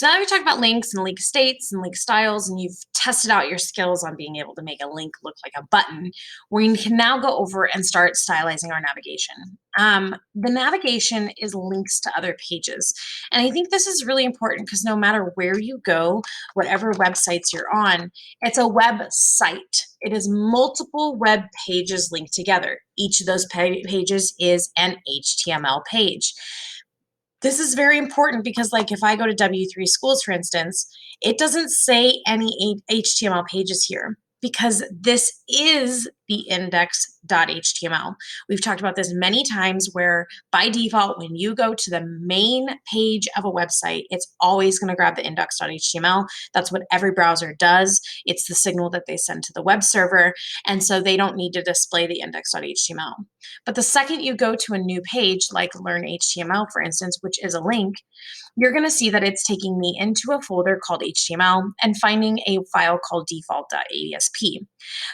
So now we talked about links and link states and link styles, and you've tested out your skills on being able to make a link look like a button. We can now go over and start stylizing our navigation. The navigation is links to other pages. And I think this is really important because no matter where you go, whatever websites you're on, it's a website. It is multiple web pages linked together. Each of those pages is an HTML page. This is very important because, like, if I go to W3 Schools, for instance, it doesn't say any HTML pages here because this is the index.html. We've talked about this many times where by default, when you go to the main page of a website, it's always going to grab the index.html. That's what every browser does. It's the signal that they send to the web server. And so they don't need to display the index.html. But the second you go to a new page, like Learn HTML, for instance, which is a link, you're going to see that it's taking me into a folder called HTML and finding a file called default.asp.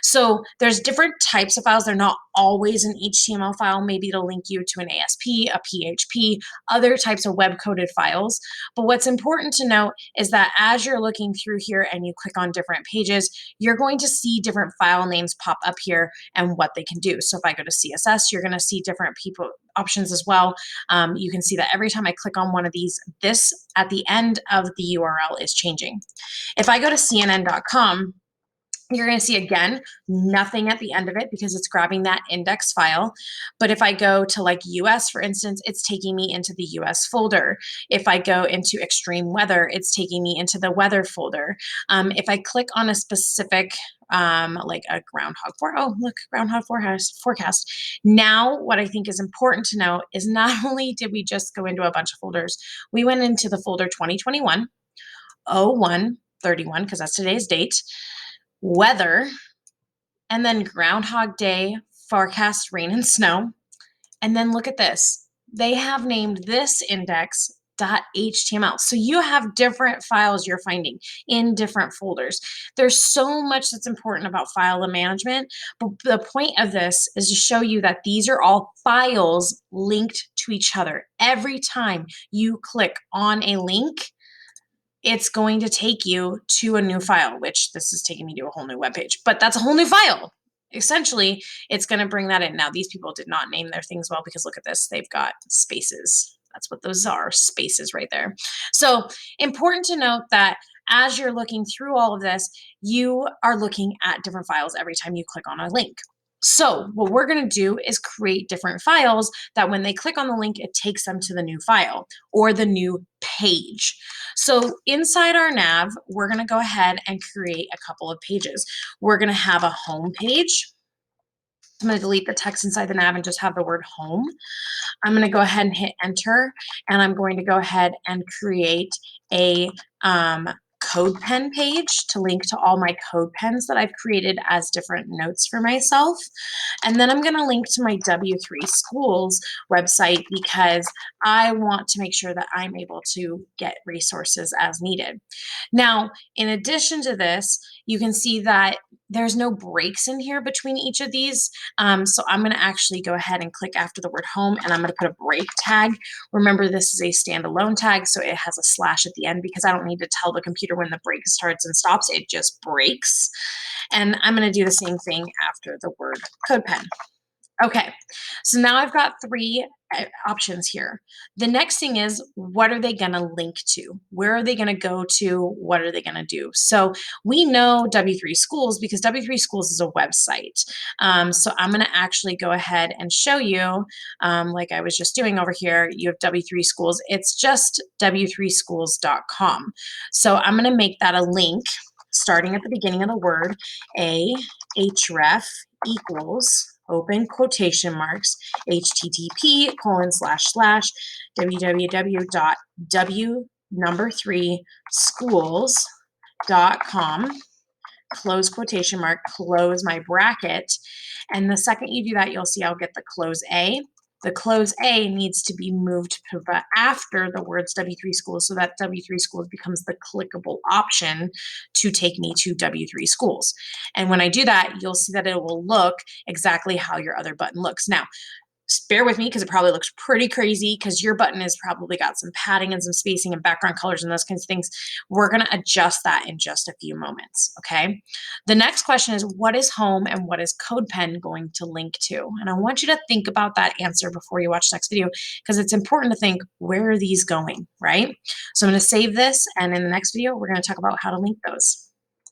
So there's different types of files. They're not always an HTML file. Maybe it'll link you to an ASP, a PHP, other types of web-coded files. But what's important to note is that as you're looking through here and you click on different pages, you're going to see different file names pop up here and what they can do. So if I go to CSS, you're going to see different options as well. You can see that every time I click on one of these, this at the end of the URL is changing. If I go to cnn.com, you're going to see, again, nothing at the end of it because it's grabbing that index file. But if I go to like US, for instance, it's taking me into the US folder. If I go into extreme weather, it's taking me into the weather folder. If I click on a specific like a groundhog forecast. Now, what I think is important to know is not only did we just go into a bunch of folders, we went into the folder 2021, 0131, because that's today's date, weather, and then Groundhog Day, forecast rain and snow. And then look at this. They have named this index.html. So you have different files you're finding in different folders. There's so much that's important about file management, but the point of this is to show you that these are all files linked to each other. Every time you click on a link, it's going to take you to a new file, which this is taking me to a whole new web page, but that's a whole new file. Essentially, it's going to bring that in. Now, these people did not name their things well because look at this. They've got spaces. That's what those are, spaces right there. So important to note that as you're looking through all of this, you are looking at different files every time you click on a link. So what we're going to do is create different files that when they click on the link, it takes them to the new file or the new page. So inside our nav, we're going to go ahead and create a couple of pages. We're going to have a home page. I'm going to delete the text inside the nav and just have the word home. I'm going to go ahead and hit enter, and I'm going to go ahead and create a CodePen page to link to all my CodePens that I've created as different notes for myself. And then I'm going to link to my W3 Schools website because I want to make sure that I'm able to get resources as needed. Now, in addition to this, you can see that there's no breaks in here between each of these. So I'm going to actually go ahead and click after the word home, and I'm going to put a break tag. Remember, this is a standalone tag, so it has a slash at the end because I don't need to tell the computer when the break starts and stops. It just breaks. And I'm going to do the same thing after the word CodePen. Okay, so now I've got three options here. The next thing is, what are they going to link to? Where are they going to go to? What are they going to do? So we know W3 Schools because W3 Schools is a website. So I'm going to actually go ahead and show you, like I was just doing over here, you have W3 Schools. It's just w3schools.com. So I'm going to make that a link starting at the beginning of the word, href equals open quotation marks, http://www.w3schools.com, close quotation mark, close my bracket. And the second you do that, you'll see I'll get the close A. The close A needs to be moved after the words W3 Schools so that W3 Schools becomes the clickable option to take me to W3 Schools. And when I do that, you'll see that it will look exactly how your other button looks. Now, bear with me because it probably looks pretty crazy because your button has probably got some padding and some spacing and background colors and those kinds of things. We're going to adjust that in just a few moments, okay? The next question is, what is home and what is CodePen going to link to? And I want you to think about that answer before you watch the next video because it's important to think, where are these going, right? So I'm going to save this, and in the next video, we're going to talk about how to link those.